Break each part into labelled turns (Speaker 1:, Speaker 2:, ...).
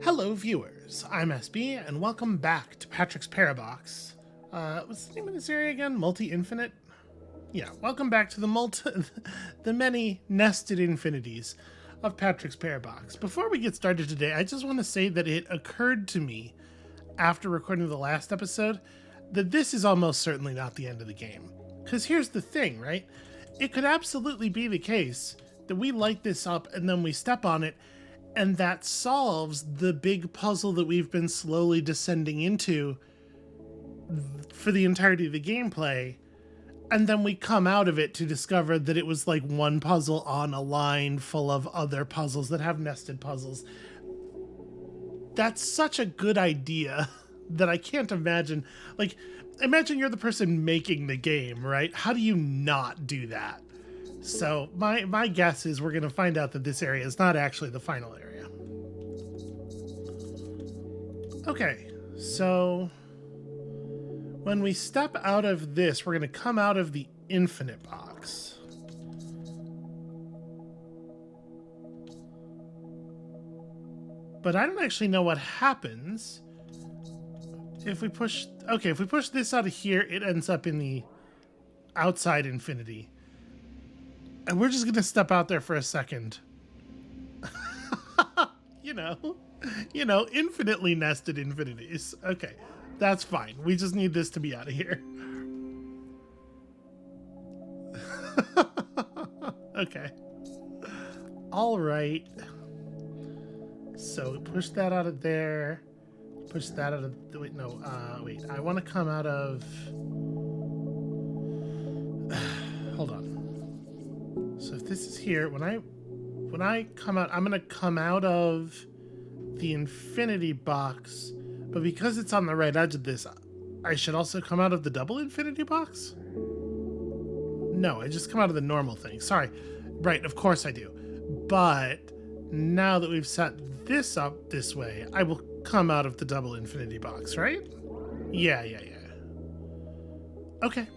Speaker 1: Hello, viewers. I'm SB, and welcome back to Patrick's Parabox. What's the name of this area again? Multi-infinite? Yeah, welcome back to the many nested infinities of Patrick's Parabox. Before we get started today, I just want to say that it occurred to me after recording the last episode that this is almost certainly not the end of the game. Because here's the thing, right? It could absolutely be the case that we light this up and then we step on it, and that solves the big puzzle that we've been slowly descending into for the entirety of the gameplay. And then we come out of it to discover that it was like one puzzle on a line full of other puzzles that have nested puzzles. That's such a good idea that I can't imagine. Like, imagine you're the person making the game, right? How do you not do that? So my guess is we're going to find out that this area is not actually the final area. Okay, so when we step out of this, we're going to come out of the infinite box. But I don't actually know what happens if we push... Okay, if we push this out of here, it ends up in the outside infinity. And we're just going to step out there for a second. you know, infinitely nested infinities. Okay, that's fine. We just need this to be out of here. Okay. All right. So push that out of there. Push that out of... Wait, no. Wait. I want to come out of... Hold on. So if this is here, when I come out, I'm gonna come out of the infinity box, but because it's on the right edge of this, I should also come out of the double infinity box? No, I just come out of the normal thing. Sorry. Right, of course I do. But now that we've set this up this way, I will come out of the double infinity box, right? Yeah. Okay.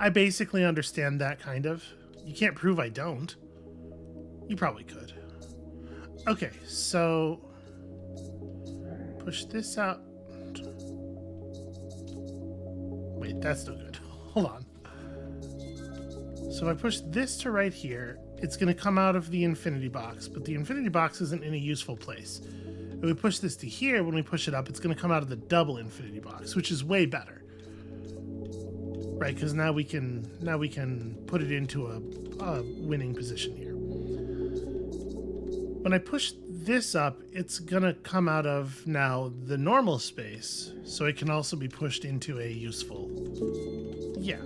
Speaker 1: I basically understand that, kind of. You can't prove I don't. You probably could. Okay, so... push this out. Wait, that's no good. Hold on. So if I push this to right here, it's going to come out of the infinity box, but the infinity box isn't in a useful place. If we push this to here, when we push it up, it's going to come out of the double infinity box, which is way better. Right, because now we can put it into a winning position here. When I push this up, it's gonna come out of now the normal space, so it can also be pushed into a useful. Yeah,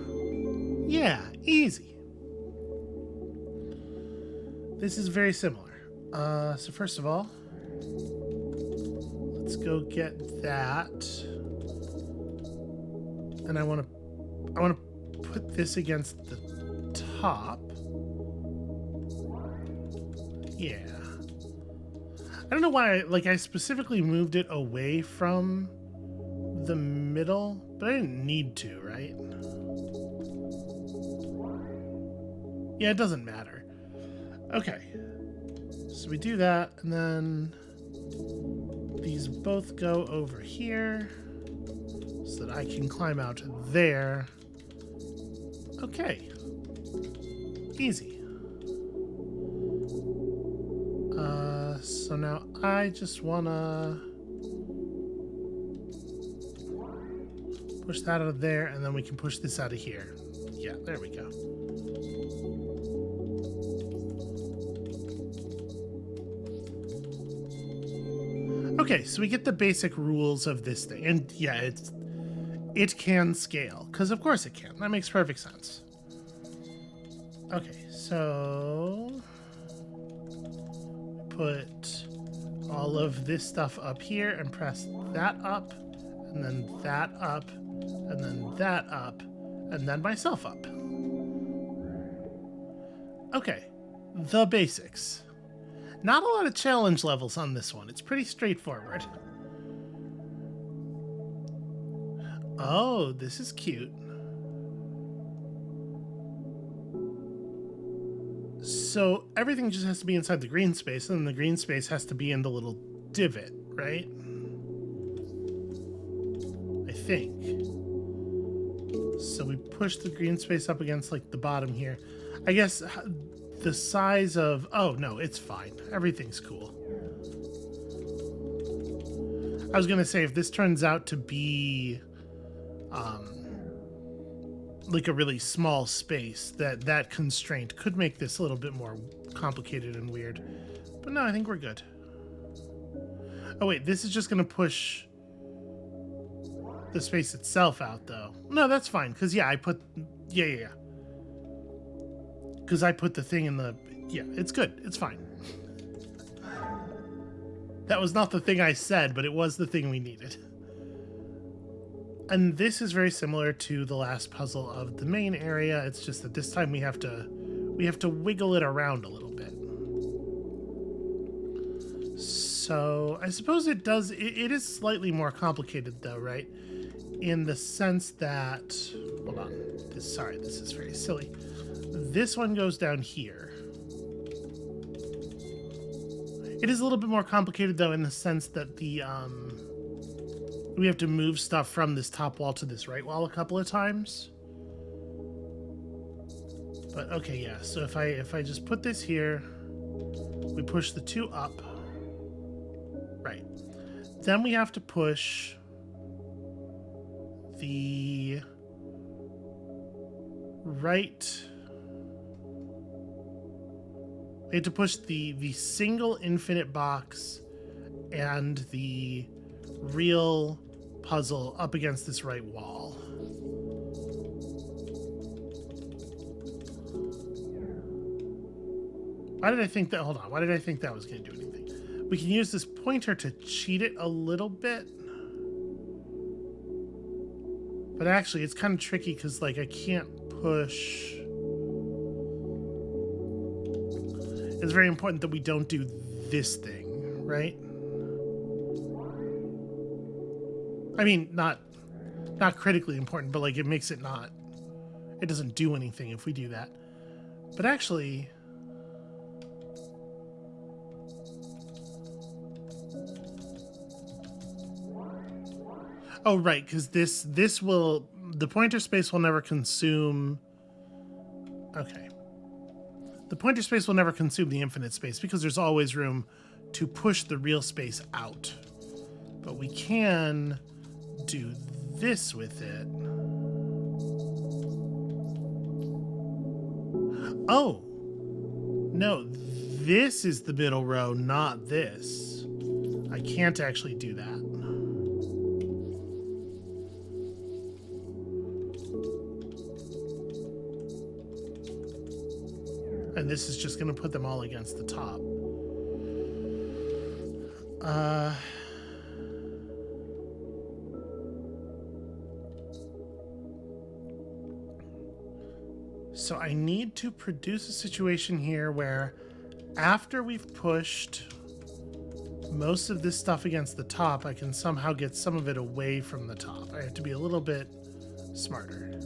Speaker 1: easy. This is very similar. So first of all, let's go get that, and I want to put this against the top. Yeah. I don't know why, I specifically moved it away from the middle, but I didn't need to, right? Yeah, it doesn't matter. Okay. So we do that, and then these both go over here so that I can climb out there. Okay. Easy. So now I just wanna push that out of there, and then we can push this out of here. Yeah, there we go. Okay, so we get the basic rules of this thing, and yeah, it can scale, because of course it can. That makes perfect sense. Okay, so put all of this stuff up here and press that up, and then that up, and then that up, and then myself up. Okay, the basics. Not a lot of challenge levels on this one. It's pretty straightforward. Oh, this is cute. So everything just has to be inside the green space, and then the green space has to be in the little divot, right? I think. So we push the green space up against like the bottom here. I guess the size of... Oh, no, it's fine. Everything's cool. I was going to say, if this turns out to be like a really small space, that constraint could make this a little bit more complicated and weird. But no, I think we're good. Oh, wait, this is just going to push the space itself out, though. No, that's fine, because, yeah, I put... Yeah. Because I put the thing in the... Yeah, it's good. It's fine. That was not the thing I said, but it was the thing we needed. And this is very similar to the last puzzle of the main area. It's just that this time we have to wiggle it around a little bit. So I suppose it does... It is slightly more complicated, though, right? In the sense that... Hold on. Sorry, this is very silly. This one goes down here. It is a little bit more complicated, though, in the sense that the we have to move stuff from this top wall to this right wall a couple of times. But okay, yeah. So if I just put this here, we push the 2 up. Right. Then we have to push the right... We have to push the single infinite box and the real puzzle up against this right wall. Why did I think that... Hold on. Why did I think that was going to do anything? We can use this pointer to cheat it a little bit. But actually, it's kind of tricky because, like, I can't push... It's very important that we don't do this thing, right? I mean, not critically important, but like it makes it not... It doesn't do anything if we do that. But actually... Oh, right, because this will... The pointer space will never consume... Okay. The pointer space will never consume the infinite space because there's always room to push the real space out. But we can do this with it. Oh! No, this is the middle row, not this. I can't actually do that. And this is just going to put them all against the top. So I need to produce a situation here where after we've pushed most of this stuff against the top, I can somehow get some of it away from the top. I have to be a little bit smarter.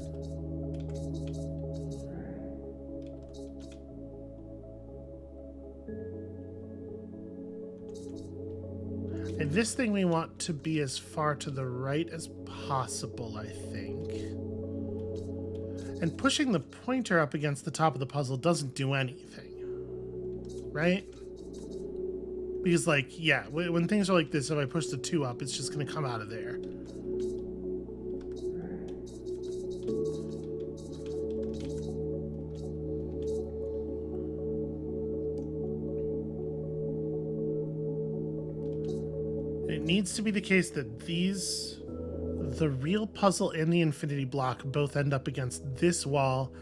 Speaker 1: And this thing we want to be as far to the right as possible, I think. And pushing the pointer up against the top of the puzzle doesn't do anything. Right? Because, like, yeah, when things are like this, if I push the 2 up, it's just going to come out of there. It needs to be the case that the real puzzle and the infinity block both end up against this wall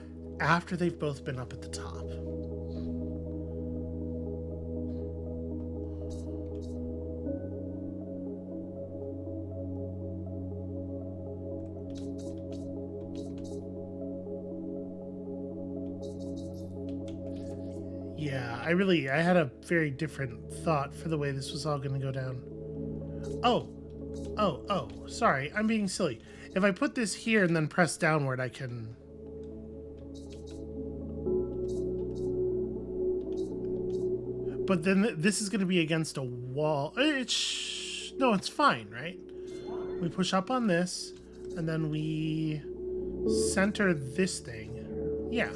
Speaker 1: after they've both been up at the top. Yeah, I had a very different thought for the way this was all going to go down. Oh, sorry, I'm being silly. If I put this here and then press downward, I can... But then this is going to be against a wall. No, it's fine, right? We push up on this, and then we center this thing. Yeah.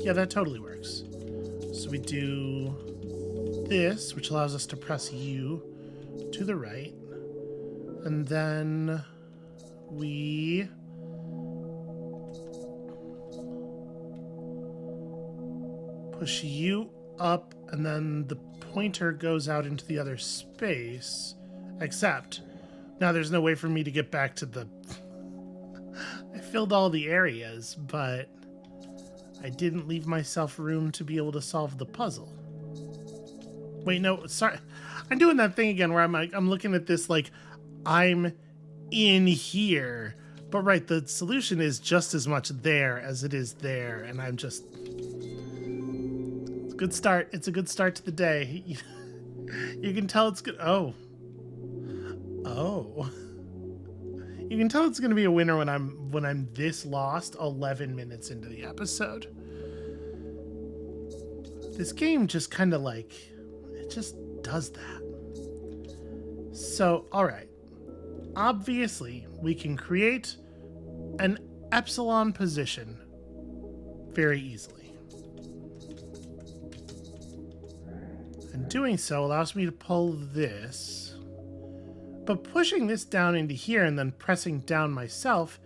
Speaker 1: Yeah, that totally works. So we do this, which allows us to press U to the right. And then we push U up, and then the pointer goes out into the other space. Except, now there's no way for me to get back to the... I filled all the areas, but I didn't leave myself room to be able to solve the puzzle. Wait, no, sorry. I'm doing that thing again where I'm looking at this like I'm in here. But right, the solution is just as much there as it is there, and I'm just... It's a good start. It's a good start to the day. You can tell it's good. Oh. You can tell it's going to be a winner when I'm this lost 11 minutes into the episode. This game just kind of like, it just does that. So, all right. Obviously, we can create an epsilon position very easily. And doing so allows me to pull this. But pushing this down into here and then pressing down myself,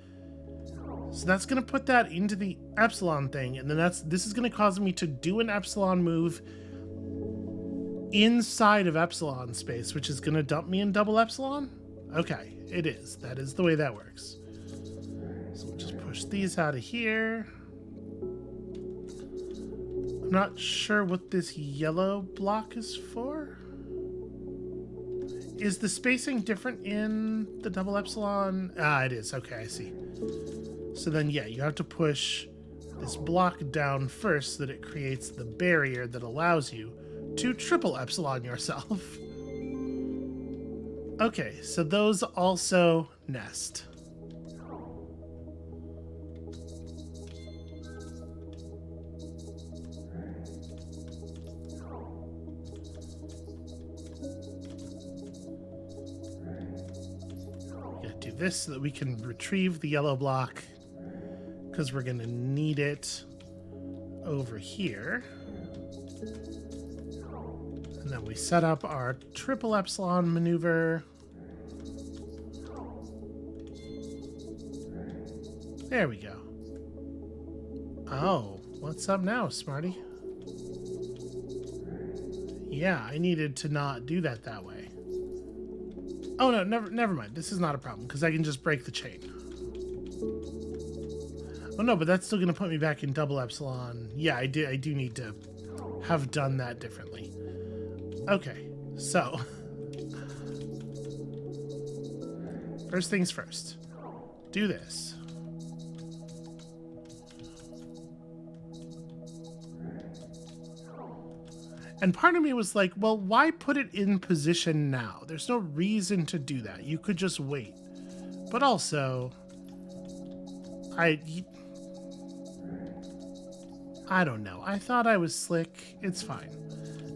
Speaker 1: so that's going to put that into the epsilon thing, and then this is going to cause me to do an epsilon move inside of epsilon space, which is going to dump me in double epsilon? Okay, it is. That is the way that works. So we'll just push these out of here. I'm not sure what this yellow block is for. Is the spacing different in the double epsilon? Ah, it is. Okay, I see. So then, yeah, you have to push this block down first so that it creates the barrier that allows you to triple epsilon yourself. Okay, so those also nest. This so that we can retrieve the yellow block, because we're going to need it over here. And then we set up our triple epsilon maneuver. There we go. Oh, what's up now, Smarty? Yeah, I needed to not do that way. Oh no, never mind. This is not a problem because I can just break the chain. Oh no, but that's still gonna put me back in double epsilon. Yeah, I do need to have done that differently. Okay, so first things first. Do this. And part of me was like, well, why put it in position now? There's no reason to do that. You could just wait. But also, I don't know. I thought I was slick. It's fine.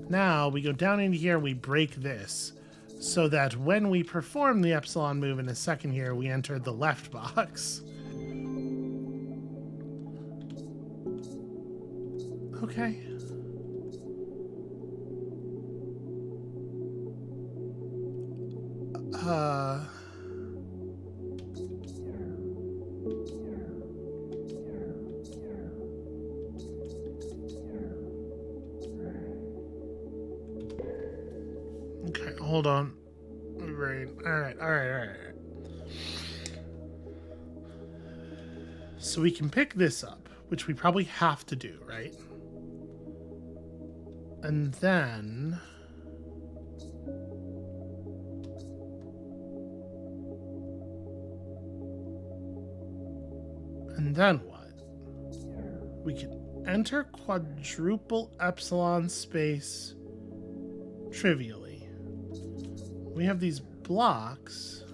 Speaker 1: Now we go down into here and we break this so that when we perform the epsilon move in a second here, we enter the left box. Okay. Okay, hold on. Right. All right. So we can pick this up, which we probably have to do, right? And then what? We can enter quadruple epsilon space trivially. We have these blocks.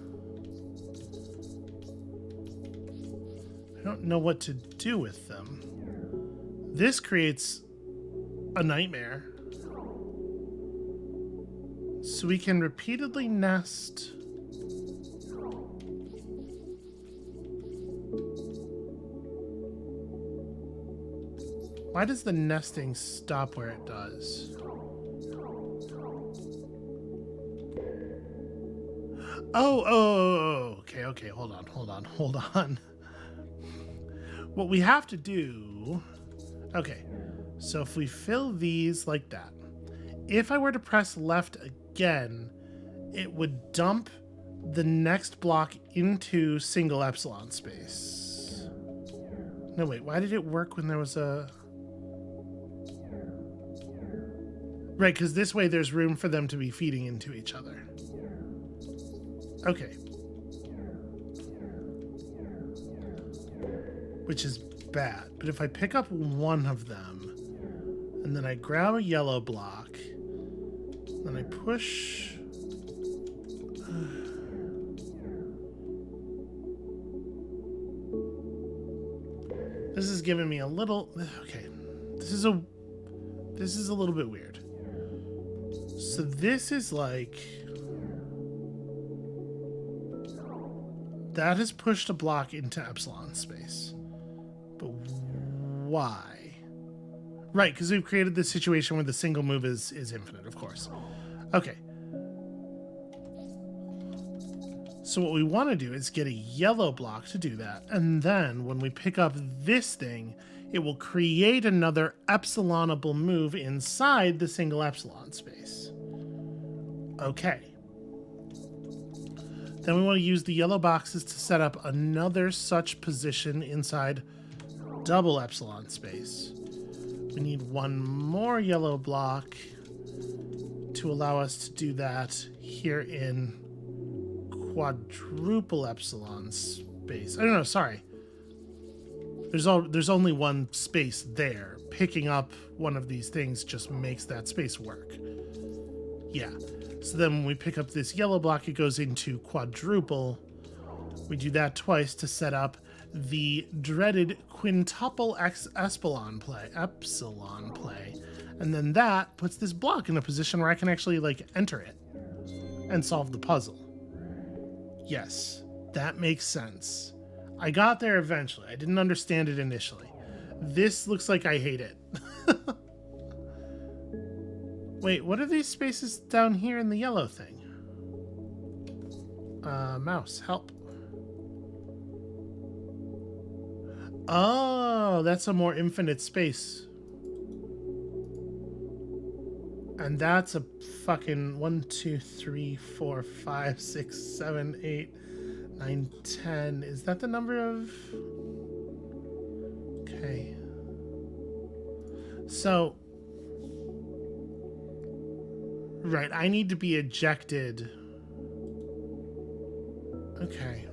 Speaker 1: I don't know what to do with them. This creates a nightmare. So we can repeatedly nest. Why does the nesting stop where it does? Oh, okay, hold on. What we have to do... Okay, so if we fill these like that, if I were to press left again, it would dump the next block into single epsilon space. No, wait, why did it work when there was a... Right, because this way there's room for them to be feeding into each other. Okay. Which is bad. But if I pick up one of them, and then I grab a yellow block, then I push... This is giving me a little... Okay. This is a little bit weird. So this is like... That has pushed a block into epsilon space. But why? Right, because we've created this situation where the single move is infinite, of course. Okay. So what we want to do is get a yellow block to do that. And then when we pick up this thing, it will create another epsilonable move inside the single epsilon space. Okay. Then we want to use the yellow boxes to set up another such position inside double epsilon space. We need one more yellow block to allow us to do that here in quadruple epsilon space. I don't know, sorry. There's only one space there. Picking up one of these things just makes that space work. Yeah. So then when we pick up this yellow block, it goes into quadruple. We do that twice to set up the dreaded quintuple epsilon play. And then that puts this block in a position where I can actually, like, enter it and solve the puzzle. Yes, that makes sense. I got there eventually. I didn't understand it initially. This looks like I hate it. Wait, what are these spaces down here in the yellow thing? Mouse, help. Oh, that's a more infinite space. And that's a fucking 1, 2, 3, 4, 5, 6, 7, 8, 9, 10. Is that the number of... Okay. So... Right, I need to be ejected. Okay.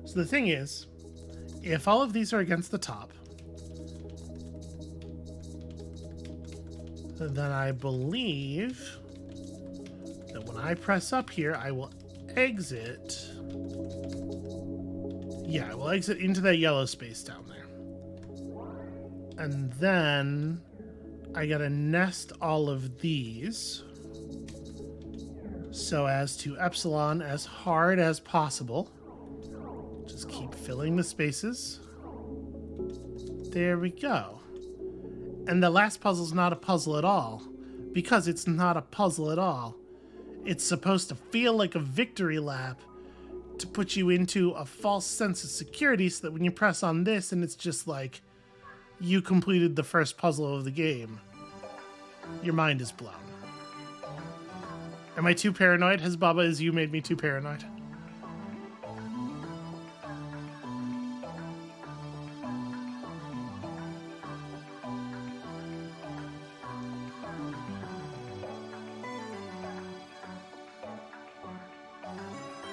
Speaker 1: So the thing is, if all of these are against the top, then I believe that when I press up here, I will exit. Yeah, I will exit into that yellow space down there. And then I gotta nest all of these so as to epsilon as hard as possible. Just keep filling the spaces. There we go. And the last puzzle's not a puzzle at all, because it's not a puzzle at all. It's supposed to feel like a victory lap to put you into a false sense of security so that when you press on this and it's just like, you completed the first puzzle of the game, your mind is blown. Am I too paranoid? Has Baba Is You made me too paranoid?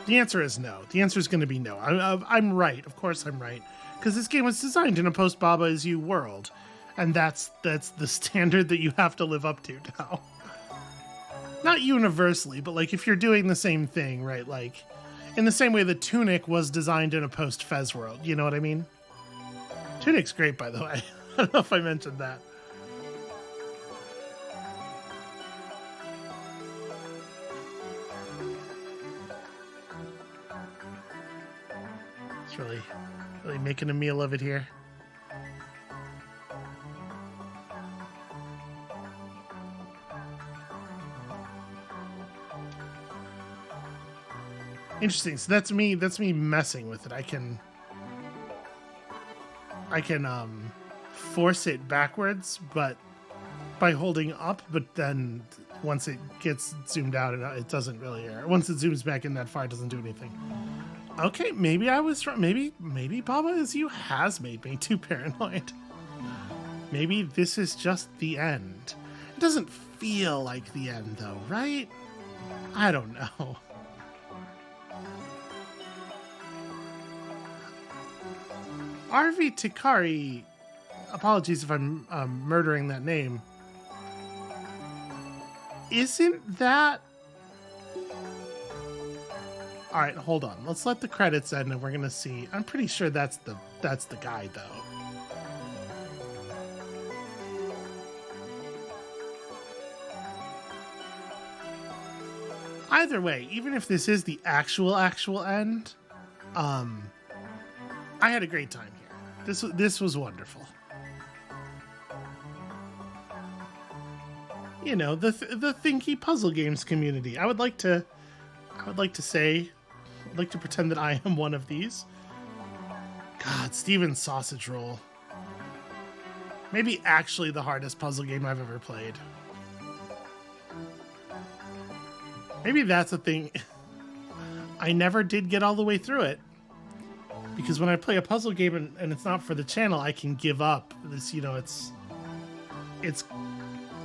Speaker 1: The answer is no. The answer is going to be no. I'm right. Of course I'm right. Because this game was designed in a post-Baba Is You world. And that's the standard that you have to live up to now. Not universally, but like if you're doing the same thing, right? Like in the same way that Tunic was designed in a post-Fez world. You know what I mean? Tunic's great, by the way. I don't know if I mentioned that. It's really making a meal of it here. Interesting. So that's me messing with it. I can force it backwards, but by holding up, but then once it gets zoomed out, it doesn't really err. Once it zooms back in that far, it doesn't do anything. Okay, maybe I was wrong. Maybe Baba Is You has made me too paranoid. Maybe this is just the end. It doesn't feel like the end though, right? I don't know. RV Tikari, apologies if I'm murdering that name. Isn't that... All right, hold on. Let's let the credits end and we're going to see. I'm pretty sure that's the guy though. Either way, even if this is the actual end, I had a great time here. This was wonderful. You know, the Thinky puzzle games community. I would like to pretend that I am one of these. God, Steven's Sausage Roll. Maybe actually the hardest puzzle game I've ever played. Maybe that's a thing. I never did get all the way through it. Because when I play a puzzle game and it's not for the channel, I can give up. This, you know, it's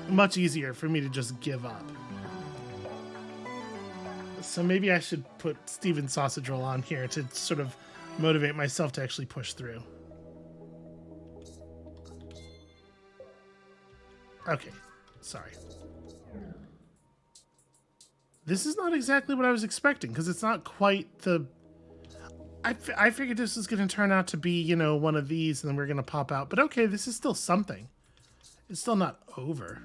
Speaker 1: much easier for me to just give up. So maybe I should put Steven's Sausage Roll on here to sort of motivate myself to actually push through. Okay, sorry. This is not exactly what I was expecting, because it's not quite the... I figured this was going to turn out to be, you know, one of these, and then we're going to pop out. But okay, this is still something. It's still not over.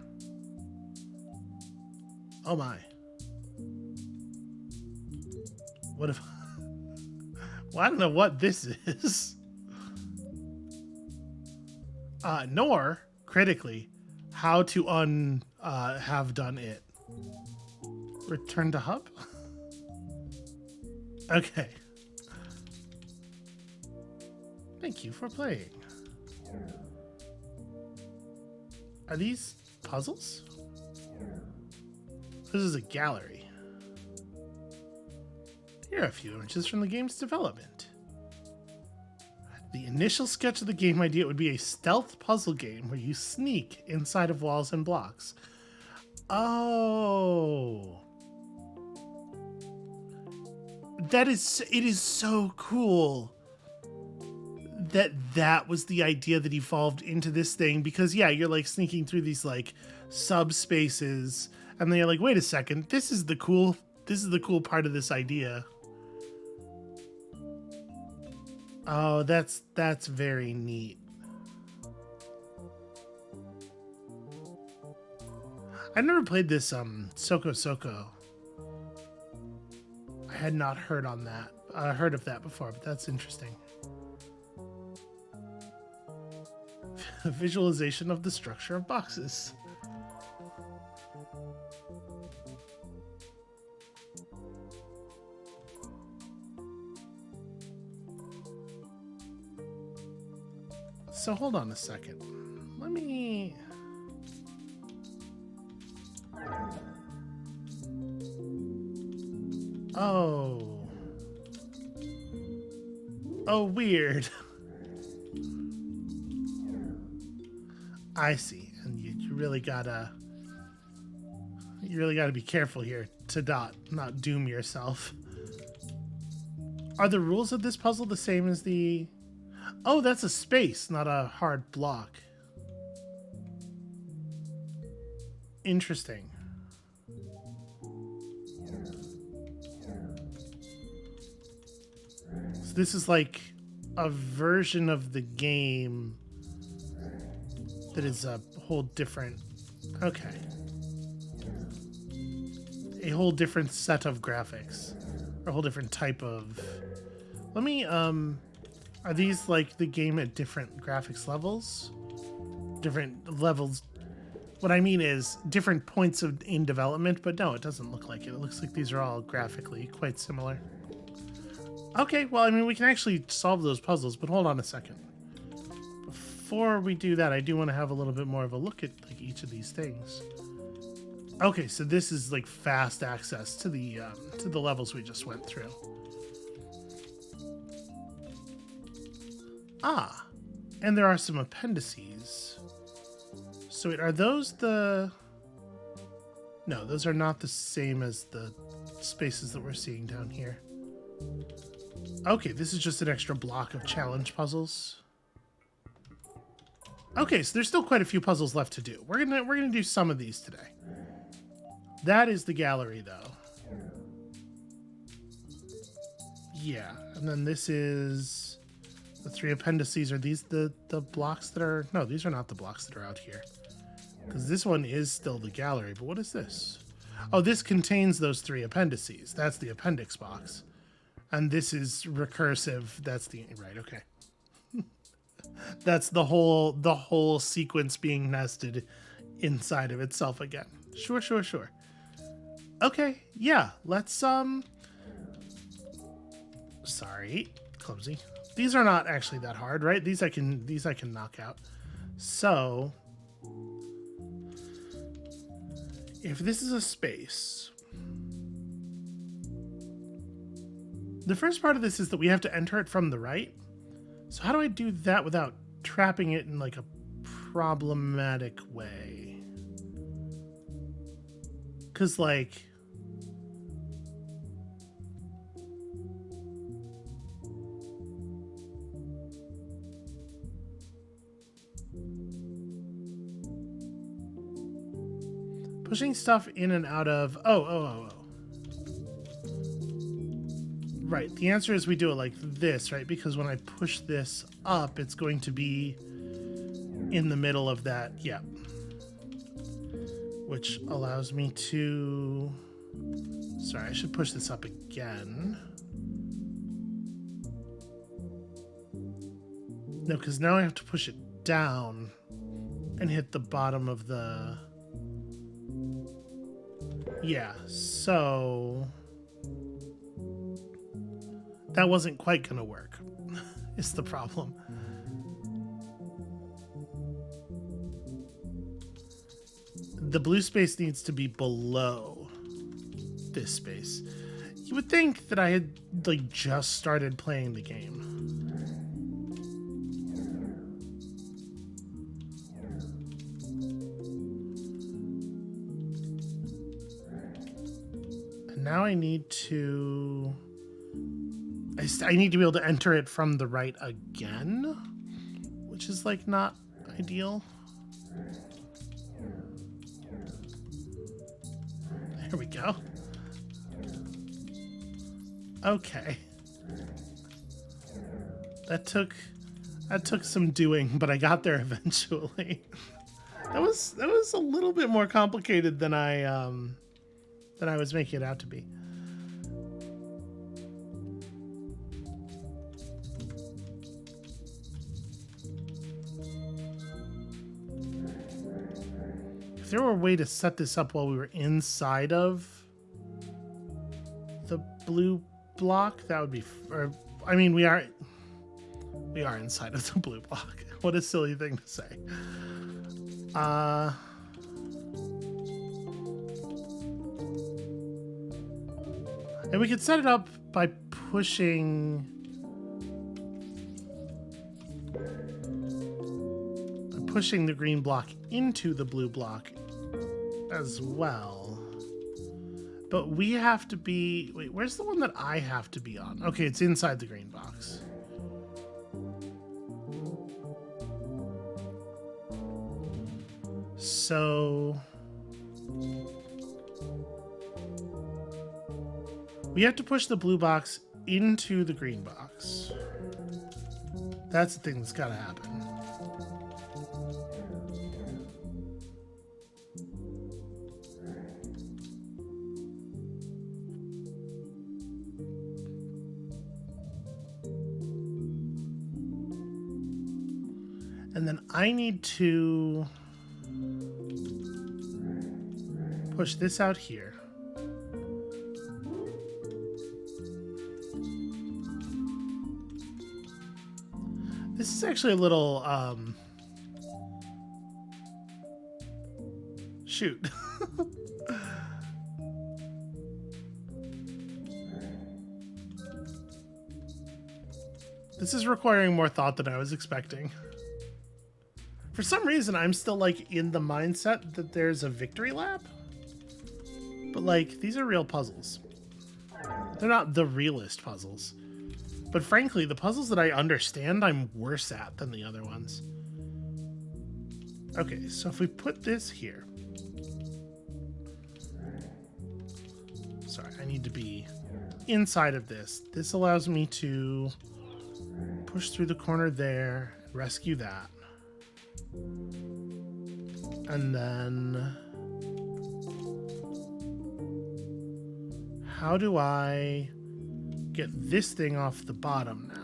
Speaker 1: Oh my. What if... Well, I don't know what this is. Nor, critically, how to have done it. Return to hub? Okay. Thank you for playing. Are these puzzles? This is a gallery. Here are a few images from the game's development. The initial sketch of the game idea would be a stealth puzzle game where you sneak inside of walls and blocks. Oh. It is so cool that was the idea that evolved into this thing, because yeah, you're like sneaking through these like subspaces and then you're like, wait a second, this is the cool part of this idea. Oh, that's very neat. I never played this Soko Soko. I had not heard of that before, but that's interesting. Visualization of the structure of boxes. So hold on a second. Let me... Oh. Oh, weird. I see. And you really gotta be careful here to not doom yourself. Are the rules of this puzzle the same as the... Oh, that's a space, not a hard block. Interesting. So this is like a version of the game that is a whole different... Okay. A whole different set of graphics. Or a whole different type of... Let me Are these like the game at different graphics levels? Different levels. What I mean is different points in development, but no, it doesn't look like it. It looks like these are all graphically quite similar. Okay, well, I mean, we can actually solve those puzzles, but hold on a second. Before we do that, I do want to have a little bit more of a look at like each of these things. Okay, so this is like fast access to the levels we just went through. Ah, and there are some appendices. So wait, are those the... No, those are not the same as the spaces that we're seeing down here. Okay, this is just an extra block of challenge puzzles. Okay, so there's still quite a few puzzles left to do. We're gonna do some of these today. That is the gallery, though. Yeah, and then this is the 3 appendices. Are these the blocks that are... No, these are not the blocks that are out here. Because this one is still the gallery, but what is this? Oh, this contains those 3 appendices. That's the appendix box. And this is recursive. That's the... Right, okay. That's the whole sequence being nested inside of itself again. Sure. Okay, yeah, let's, Sorry, clumsy. These are not actually that hard, right? These I can knock out. So... If this is a space, the first part of this is that we have to enter it from the right. So how do I do that without trapping it in like a problematic way? Because like... Pushing stuff in and out of... Oh. Right, the answer is we do it like this, right? Because when I push this up, it's going to be in the middle of that, yeah. Which allows me to... Sorry, I should push this up again. No, because now I have to push it down and hit the bottom of the... Yeah, so... That wasn't quite gonna work, is the problem. The blue space needs to be below this space. You would think that I had, like, just started playing the game. And now I need to... I need to be able to enter it from the right again, which is, like, not ideal. There we go. Okay. That took some doing, but I got there eventually. That was a little bit more complicated than I was making it out to be. If there were a way to set this up while we were inside of the blue block, that would be... I mean, we are inside of the blue block. What a silly thing to say. And we could set it up by pushing the green block into the blue block as well. But we have to be... Wait, where's the one that I have to be on? Okay, it's inside the green box. So... we have to push the blue box into the green box. That's the thing that's gotta happen. And then I need to push this out here. This is actually a little, shoot. This is requiring more thought than I was expecting. For some reason, I'm still, like, in the mindset that there's a victory lap. But, like, these are real puzzles. They're not the realest puzzles. But frankly, the puzzles that I understand, I'm worse at than the other ones. Okay, so if we put this here. Sorry, I need to be inside of this. This allows me to push through the corner there and rescue that. And then how do I get this thing off the bottom now?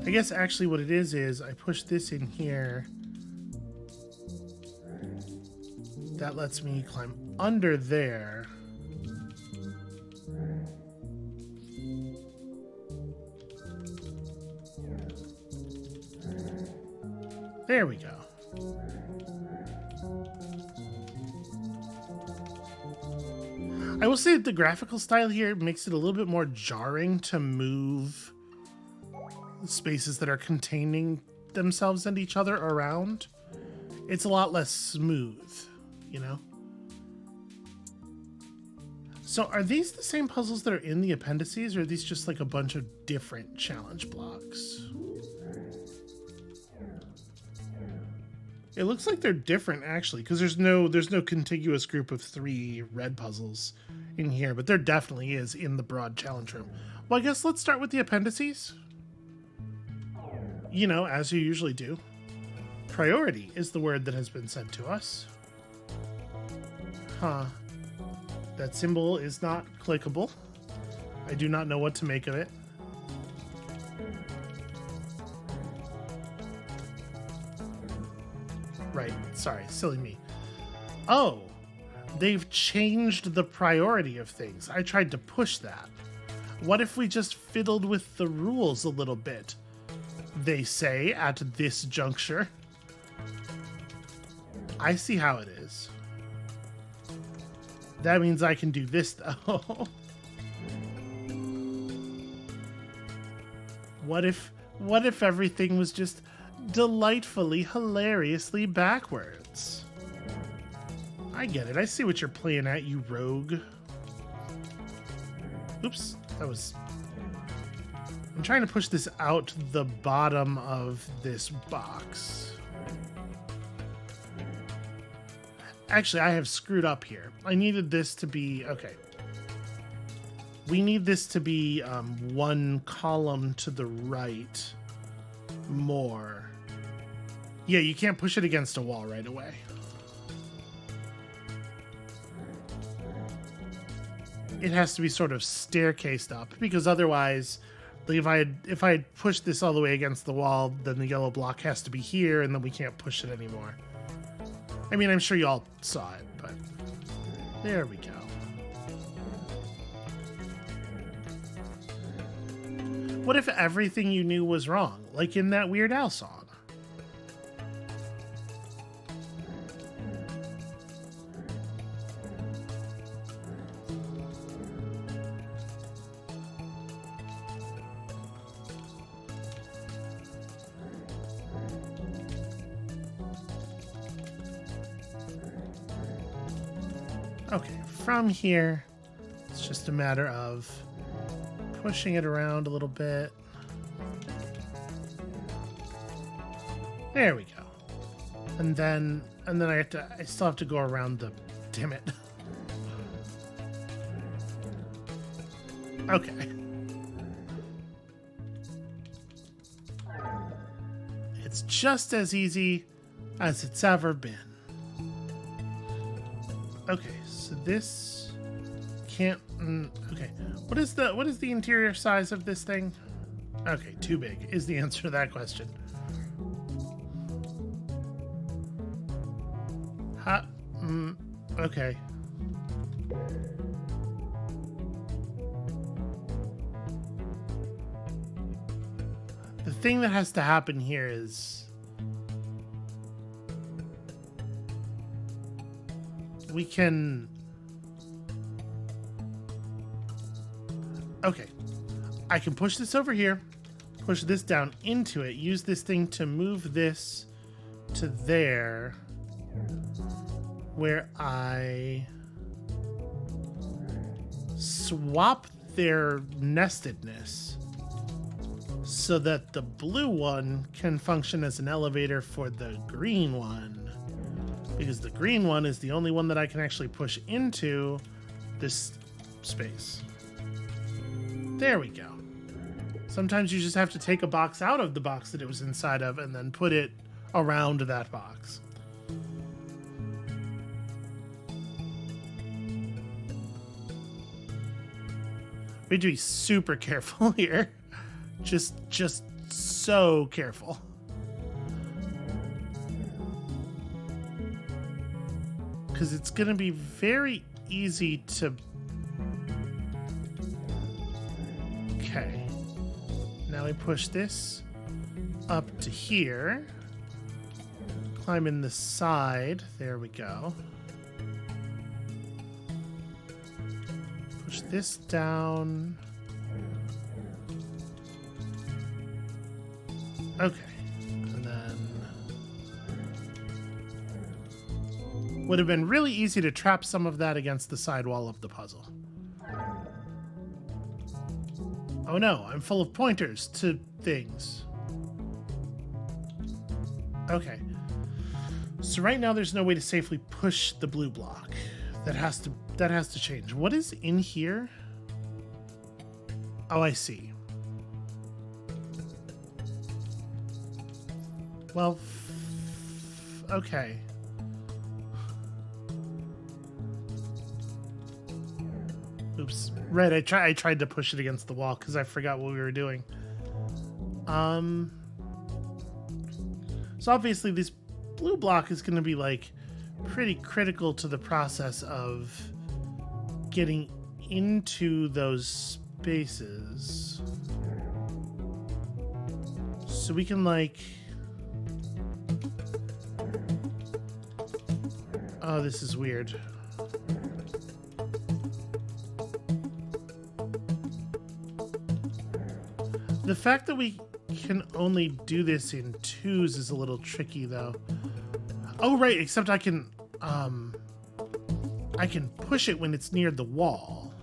Speaker 1: I guess actually what it is I push this in here. That lets me climb under there. There we go. I will say that the graphical style here makes it a little bit more jarring to move spaces that are containing themselves and each other around. It's a lot less smooth, you know? So are these the same puzzles that are in the appendices, or are these just like a bunch of different challenge blocks? It looks like they're different actually, because there's no contiguous group of 3 red puzzles in here, but there definitely is in the broad challenge room. Well, I guess let's start with the appendices. You know, as you usually do. Priority is the word that has been sent to us. Huh. That symbol is not clickable. I do not know what to make of it. Right, sorry, silly me. Oh, they've changed the priority of things. I tried to push that. What if we just fiddled with the rules a little bit? They say at this juncture. I see how it is. That means I can do this though. What if everything was just delightfully, hilariously backwards? I get it. I see what you're playing at, you rogue. Oops, that was... I'm trying to push this out the bottom of this box. Actually, I have screwed up here. I needed this to be... Okay. We need this to be 1 column to the right more. Yeah, you can't push it against a wall right away. It has to be sort of staircased up, because otherwise... If I had pushed this all the way against the wall, then the yellow block has to be here, and then we can't push it anymore. I mean, I'm sure you all saw it, but there we go. What if everything you knew was wrong, like in that Weird Al song? Okay, from here, it's just a matter of pushing it around a little bit. There we go. And then I still have to go around the, damn it. Okay. It's just as easy as it's ever been. Okay, so this can't... okay, what is the interior size of this thing? Okay, too big is the answer to that question. Okay. The thing that has to happen here is we can... Okay. I can push this over here, push this down into it, use this thing to move this to there, where I swap their nestedness so that the blue one can function as an elevator for the green one, because the green one is the only one that I can actually push into this space. There we go. Sometimes you just have to take a box out of the box that it was inside of and then put it around that box. We have to be super careful here. Just so careful. Because it's going to be very easy to... Okay. Now we push this up to here. Climb in the side. There we go. Push this down. Okay. And then... Would have been really easy to trap some of that against the side wall of the puzzle. Oh no, I'm full of pointers to things. Okay. So right now there's no way to safely push the blue block. That has to change. What is in here? Oh, I see. Well, okay. Oops. Right, I tried to push it against the wall because I forgot what we were doing. So obviously this blue block is going to be like pretty critical to the process of getting into those spaces. So we can like... Oh, this is weird. The fact that we can only do this in twos is a little tricky, though. Oh, right, except I can push it when it's near the wall.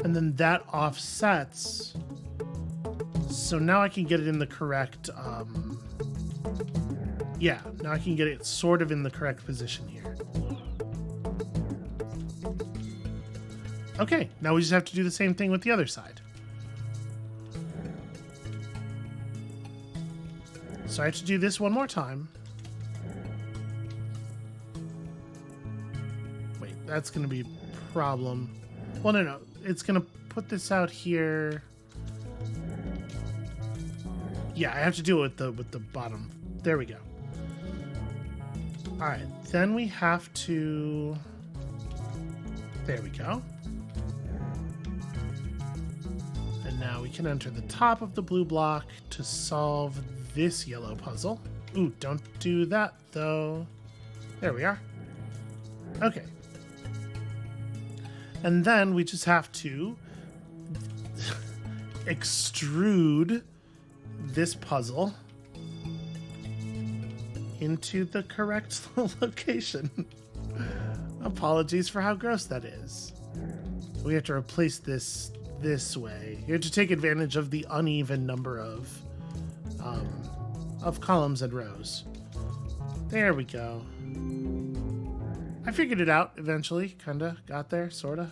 Speaker 1: And then that offsets. So now I can get it in the correct, yeah, now I can get it sort of in the correct position here. Okay, now we just have to do the same thing with the other side. So I have to do this one more time. Wait, that's going to be a problem. Well, no, it's going to put this out here. Yeah, I have to do it with the bottom. There we go. All right, then we have to... There we go. And now we can enter the top of the blue block to solve this yellow puzzle. Ooh, don't do that, though. There we are. Okay. And then we just have to extrude this puzzle into the correct location. Apologies for how gross that is. We have to replace this way. You have to take advantage of the uneven number of columns and rows. There we go. I figured it out eventually. Kinda got there, sorta.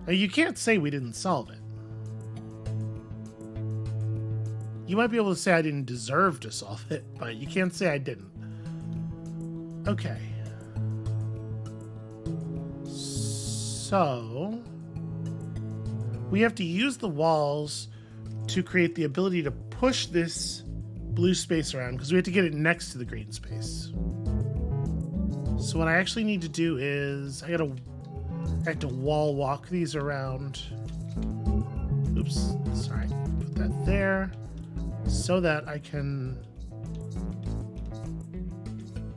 Speaker 1: You can't say we didn't solve it. You might be able to say I didn't deserve to solve it, but you can't say I didn't. Okay. So we have to use the walls to create the ability to push this blue space around because we have to get it next to the green space. So what I actually need to do is I have to wall walk these around. Oops, sorry. Put that there so that I can,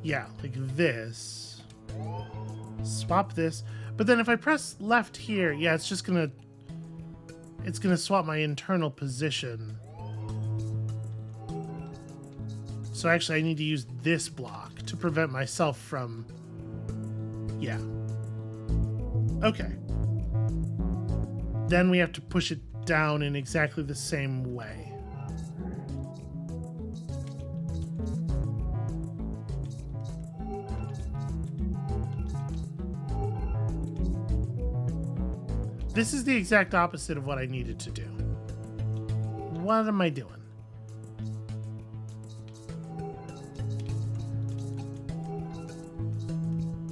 Speaker 1: yeah, like this. Swap this. But then if I press left here, yeah, it's gonna swap my internal position. So actually I need to use this block to prevent myself from, yeah. Okay. Then we have to push it down in exactly the same way. This is the exact opposite of what I needed to do. What am I doing?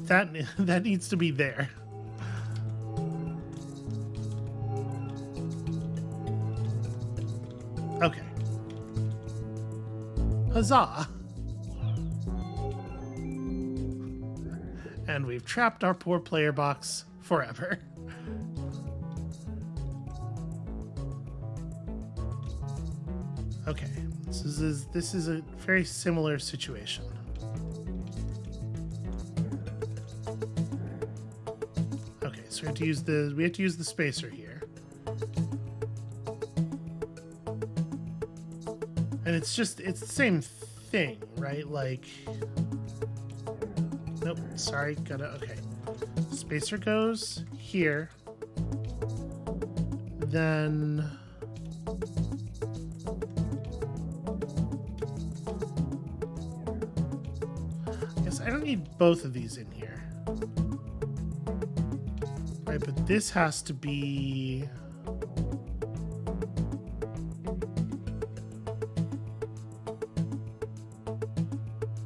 Speaker 1: That needs to be there. Okay. Huzzah! And we've trapped our poor player box forever. Okay, this is a very similar situation. Okay, so we have to use the spacer here. And it's the same thing, right? Like, nope, sorry, okay. Spacer goes here. Then I don't need both of these in here. Right, but this has to be...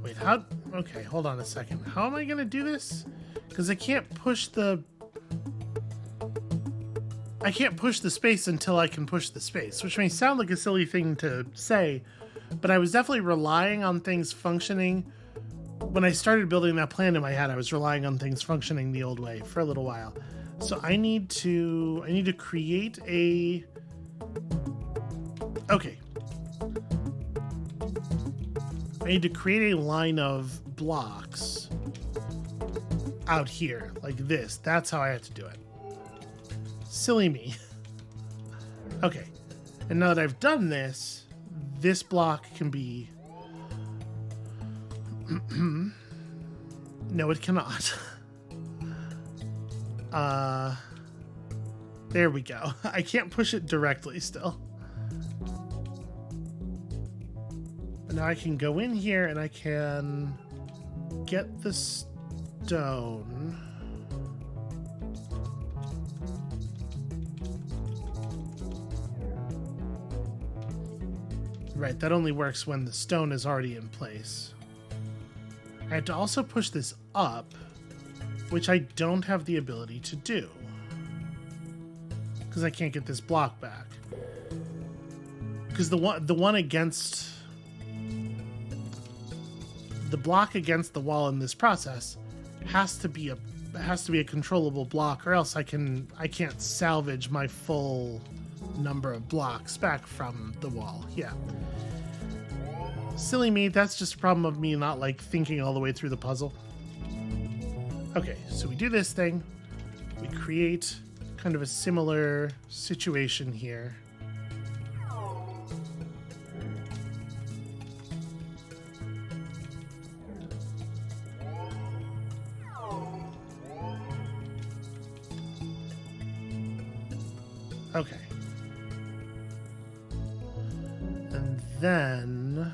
Speaker 1: Wait, how... Okay, hold on a second. How am I going to do this? Because I can't push the space until I can push the space, which may sound like a silly thing to say, but I was definitely relying on things functioning. When I started building that plan in my head, I was relying on things functioning the old way for a little while. So I need to create a... Okay. I need to create a line of blocks out here, like this. That's how I have to do it. Silly me. Okay. And now that I've done this, this block can be... No, it cannot. There we go. I can't push it directly still. But now I can go in here and I can get the stone. Right, that only works when the stone is already in place. I had to also push this up, which I don't have the ability to do. Because I can't get this block back. Because the one against... The block against the wall in this process has to be a controllable block, or else I can't salvage my full number of blocks back from the wall. Yeah. Silly me, that's just a problem of me not like thinking all the way through the puzzle. Okay, so we do this thing. We create kind of a similar situation here. Okay. And then...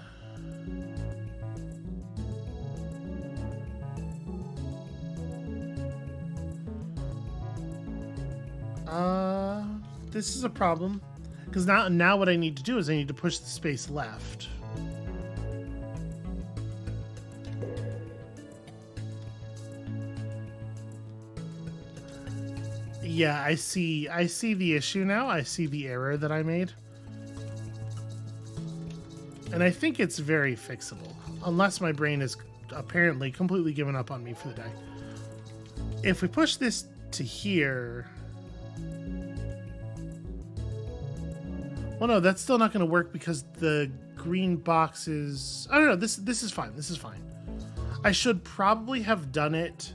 Speaker 1: This is a problem. Because now what I need to do is I need to push the space left. Yeah, I see the issue now. I see the error that I made. And I think it's very fixable, unless my brain is apparently completely given up on me for the day. If we push this to here... Well, no, that's still not going to work because the green box is... I don't know, this is fine, this is fine. I should probably have done it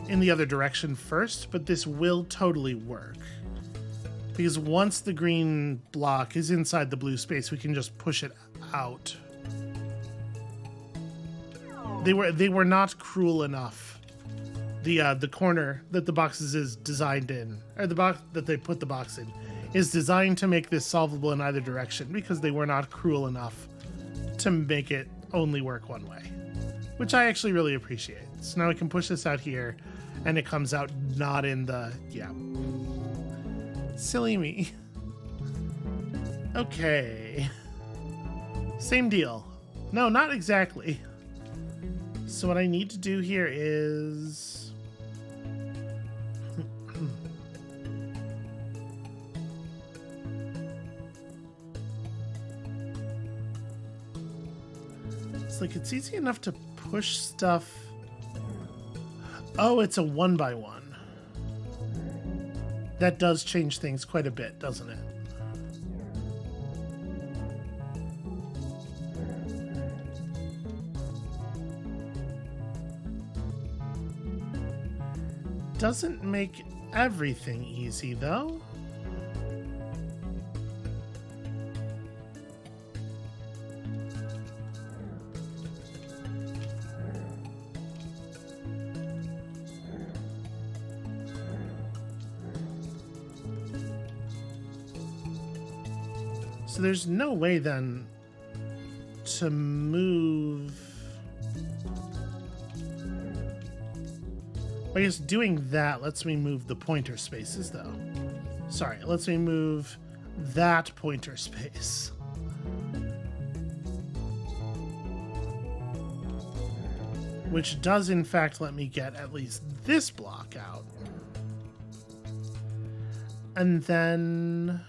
Speaker 1: in the other direction first, but this will totally work. Because once the green block is inside the blue space, we can just push it out. They were not cruel enough. The corner that the boxes is designed in, or the box that they put the box in, is designed to make this solvable in either direction because they were not cruel enough to make it only work one way, which I actually really appreciate. So now we can push this out here, and it comes out not in the Silly me. Okay. Same deal. No, not exactly. So what I need to do here is... It's like it's easy enough to push stuff... Oh, it's a 1x1. That does change things quite a bit, doesn't it? Doesn't make everything easy, though. So there's no way then to move. I guess doing that lets me move the pointer spaces though. Sorry, it lets me move that pointer space. Which does in fact let me get at least this block out. And then...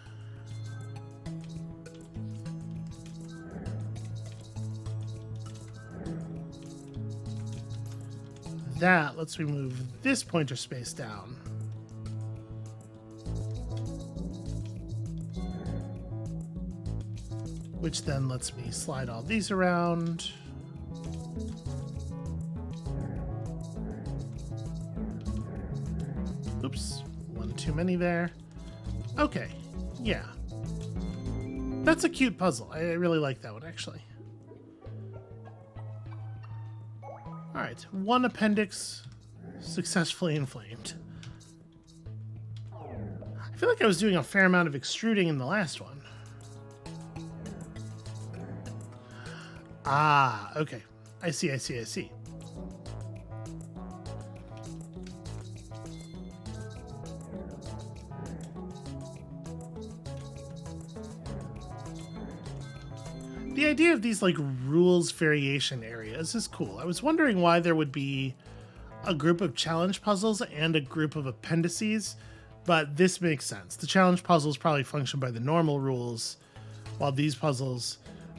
Speaker 1: that lets me move this pointer space down. Which then lets me slide all these around. Oops, one too many there. Okay, yeah. That's a cute puzzle. I really like that one, actually. Alright, one appendix successfully inflamed. I feel like I was doing a fair amount of extruding in the last one. Ah, okay. I see. The idea of these, like, rules variation areas is cool. I was wondering why there would be a group of challenge puzzles and a group of appendices, but this makes sense. The challenge puzzles probably function by the normal rules, while these puzzles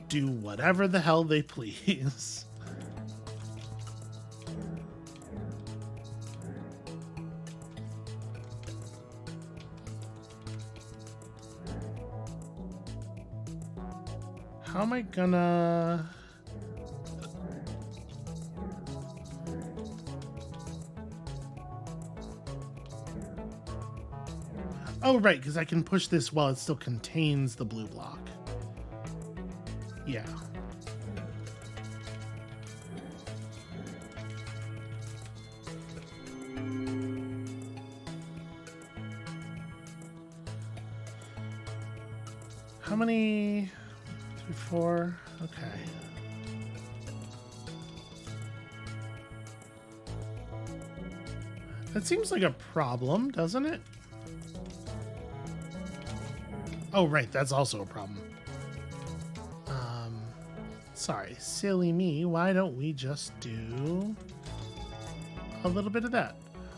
Speaker 1: do whatever the hell they please. How am I gonna... Oh, right, because I can push this while it still contains the blue block. Yeah. How many... 3, 4, okay. That seems like a problem, doesn't it? Oh, right, that's also a problem. Sorry, silly me. Why don't we just do a little bit of that?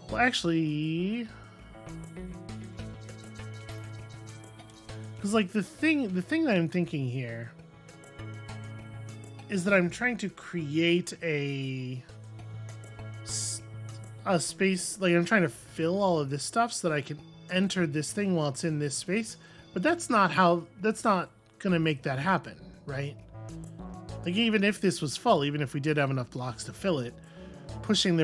Speaker 1: Well, actually... Because like the thing that I'm thinking here is that I'm trying to create a space, like I'm trying to fill all of this stuff so that I can enter this thing while it's in this space, but that's not gonna make that happen, right? Like even if this was full, even if we did have enough blocks to fill it, pushing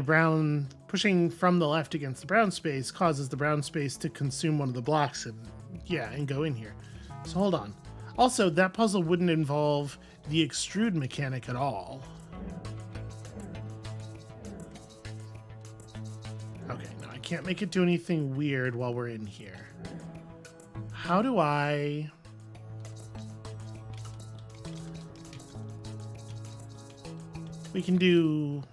Speaker 1: from the left against the brown space causes the brown space to consume one of the blocks and go in here. So hold on. Also, that puzzle wouldn't involve the extrude mechanic at all. Okay, no, I can't make it do anything weird while we're in here. How do I... We can do...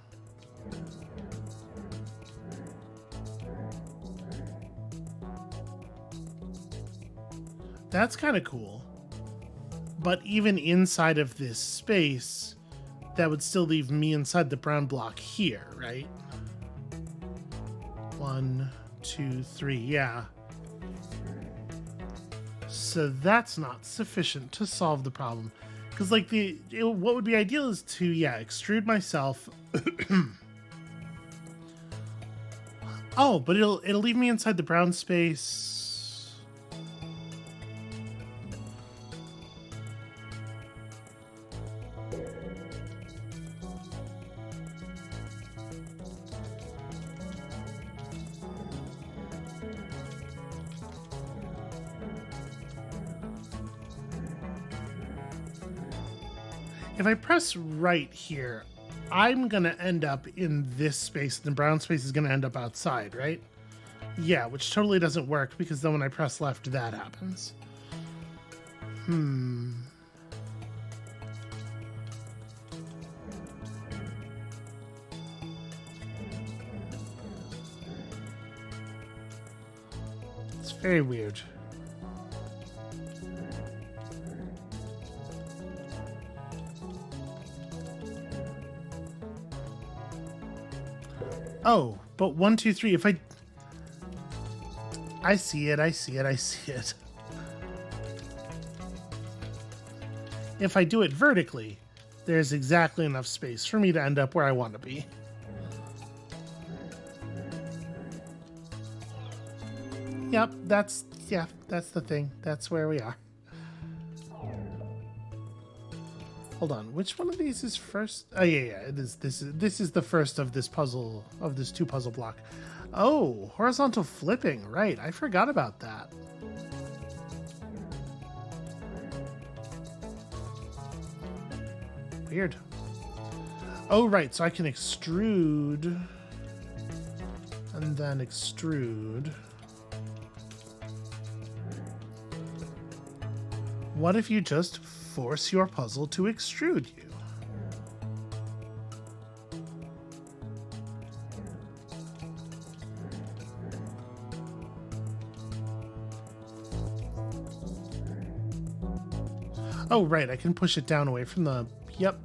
Speaker 1: That's kind of cool. But even inside of this space, that would still leave me inside the brown block here, right? 1, 2, 3, yeah. So that's not sufficient to solve the problem. Because like what would be ideal is to, extrude myself. Oh, but it'll leave me inside the brown space. If I press right here, I'm gonna end up in this space, and the brown space is gonna end up outside, right? Yeah, which totally doesn't work because then when I press left, that happens. It's very weird. Oh, but 1, 2, 3, if I see it. If I do it vertically, there's exactly enough space for me to end up where I want to be. Yep, that's the thing. That's where we are. Hold on, which one of these is first? Oh yeah, it is. This is the first of this puzzle, of this 2 puzzle block. Oh, horizontal flipping, right? I forgot about that. Weird. Oh right, so I can extrude and then extrude. What if you just force your puzzle to extrude you? Oh, right, I can push it down away from the... Yep.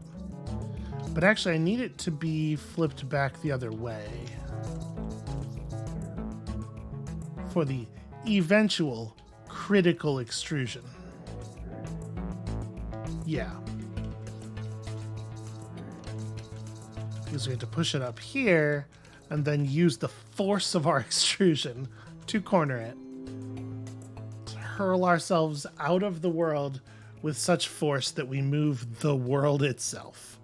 Speaker 1: But actually, I need it to be flipped back the other way for the eventual critical extrusion. Yeah. Because we have to push it up here and then use the force of our extrusion to corner it. To hurl ourselves out of the world with such force that we move the world itself.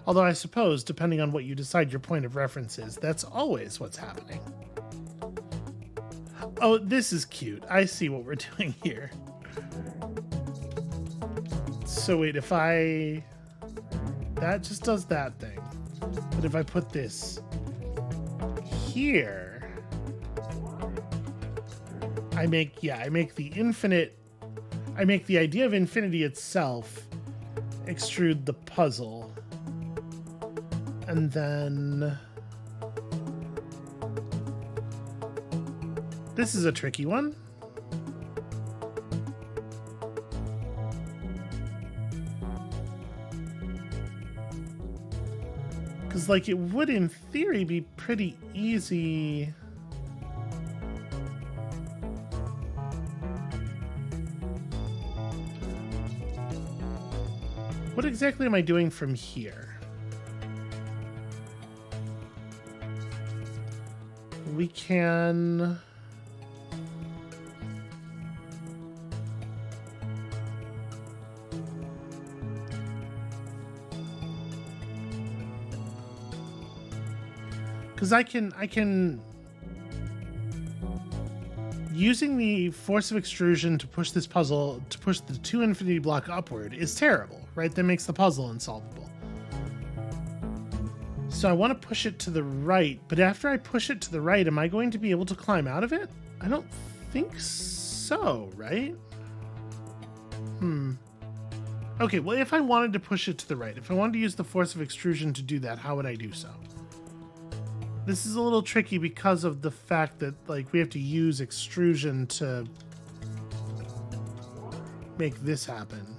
Speaker 1: Although I suppose, depending on what you decide your point of reference is, that's always what's happening. Oh, this is cute. I see what we're doing here. So wait, if that just does that thing. But if I put this here, I make the idea of infinity itself extrude the puzzle. And then this is a tricky one. Because, like, it would, in theory, be pretty easy. what exactly am I doing from here? We can... Because I can... Using the force of extrusion to push this puzzle, to push the 2 infinity block upward is terrible, right? That makes the puzzle unsolvable. So I want to push it to the right, but after I push it to the right, am I going to be able to climb out of it? I don't think so, right? Okay, well, if I wanted to push it to the right, if I wanted to use the force of extrusion to do that, how would I do so? This is a little tricky because of the fact that, like, we have to use extrusion to make this happen.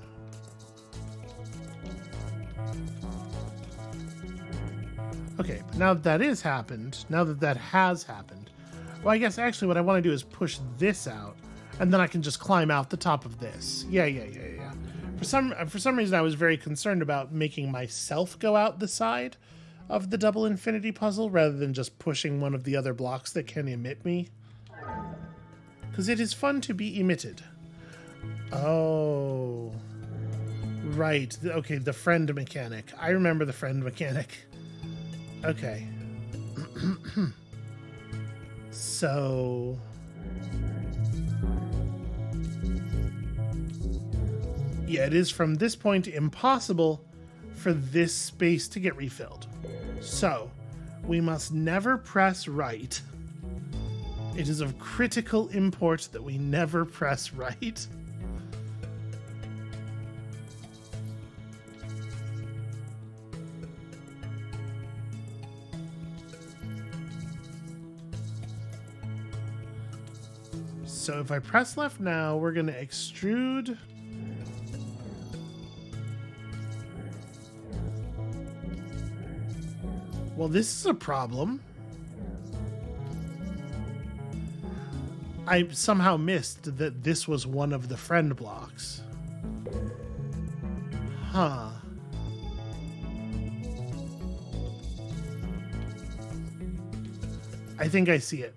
Speaker 1: Okay, but now that that has happened, well, I guess actually what I want to do is push this out, and then I can just climb out the top of this. Yeah. For some reason, I was very concerned about making myself go out the side of the double infinity puzzle rather than just pushing one of the other blocks that can emit me. Because it is fun to be emitted. Oh. Right. Okay, the friend mechanic. I remember the friend mechanic. Okay. So... yeah, it is from this point impossible for this space to get refilled. So, we must never press right. It is of critical import that we never press right. So if I press left now, we're going to extrude... well, this is a problem. I somehow missed that this was one of the friend blocks. Huh. I think I see it.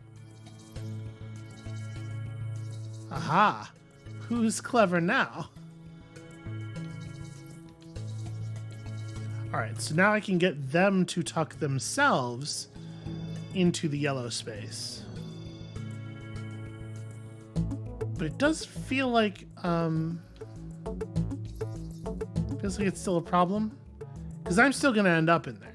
Speaker 1: Aha! Who's clever now? Alright, so now I can get them to tuck themselves into the yellow space. But it does feel like, feels like it's still a problem. Because I'm still going to end up in there.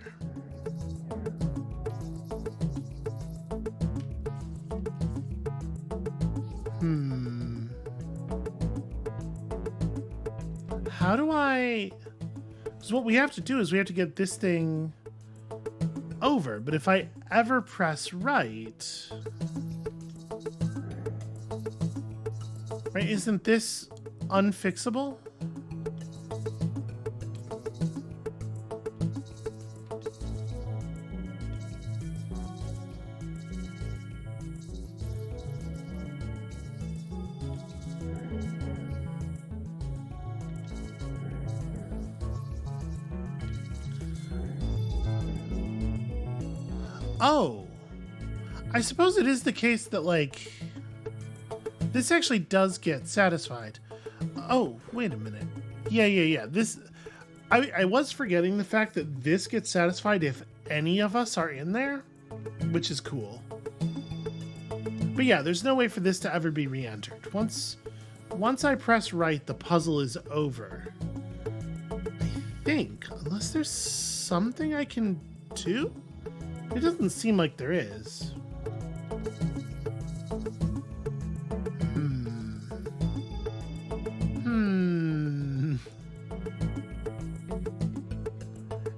Speaker 1: How do I... so what we have to do is we have to get this thing over. But if I ever press right... right, isn't this unfixable? Oh, I suppose it is the case that, like, this actually does get satisfied. Oh, wait a minute. Yeah. This, I was forgetting the fact that this gets satisfied if any of us are in there, which is cool. But yeah, there's no way for this to ever be re-entered. Once I press right, the puzzle is over. I think, unless there's something I can do? It doesn't seem like there is.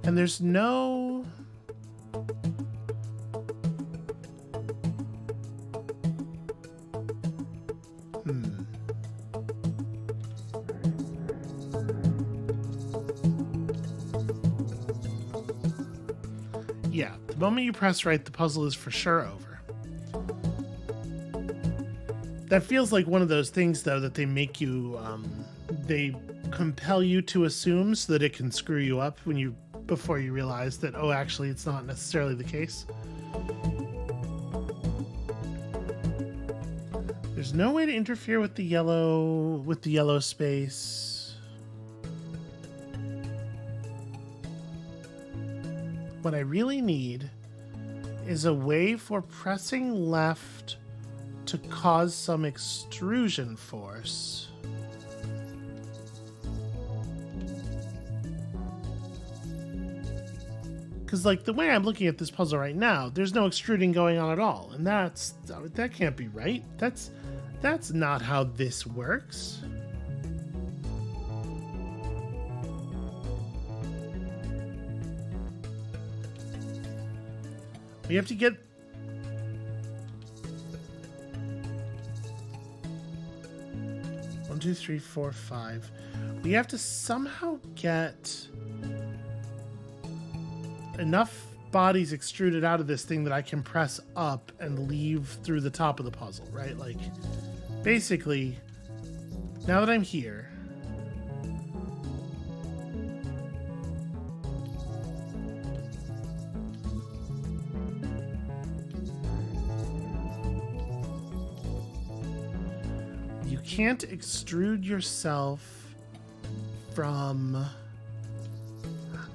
Speaker 1: And there's no... yeah, the moment you press right, the puzzle is for sure over. That feels like one of those things, though, that they make you, they compel you to assume so that it can screw you up before you realize that, oh, actually it's not necessarily the case. There's no way to interfere with the yellow space. What I really need is a way for pressing left to cause some extrusion force. Because, like, the way I'm looking at this puzzle right now, there's no extruding going on at all. And that can't be right. That's not how this works. We have to get... One, two, three, four, five. We have to somehow get enough bodies extruded out of this thing that I can press up and leave through the top of the puzzle, right? Like, basically, now that I'm here, you can't extrude yourself from...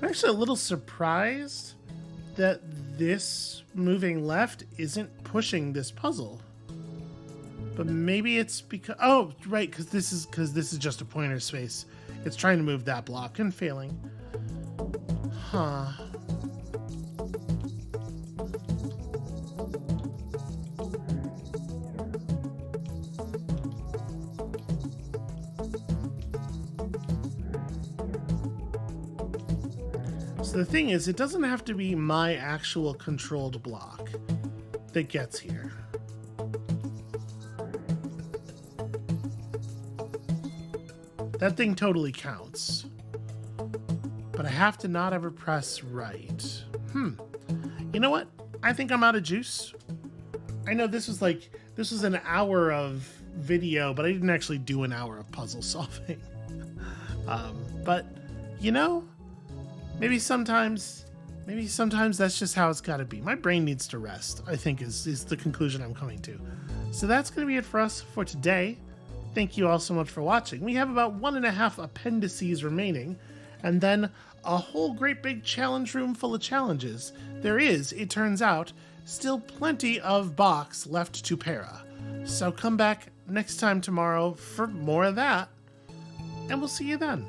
Speaker 1: I'm actually a little surprised that this moving left isn't pushing this puzzle. But maybe it's because... Oh, right, because this is just a pointer space. It's trying to move that block and failing. Huh. So the thing is, it doesn't have to be my actual controlled block that gets here. That thing totally counts. But I have to not ever press right. You know what? I think I'm out of juice. I know this was an hour of video, but I didn't actually do an hour of puzzle solving. But, you know... Maybe sometimes that's just how it's got to be. My brain needs to rest, I think is the conclusion I'm coming to. So that's going to be it for us for today. Thank you all so much for watching. We have about 1.5 appendices remaining, and then a whole great big challenge room full of challenges. There is, it turns out, still plenty of box left to para. So come back next time tomorrow for more of that, and we'll see you then.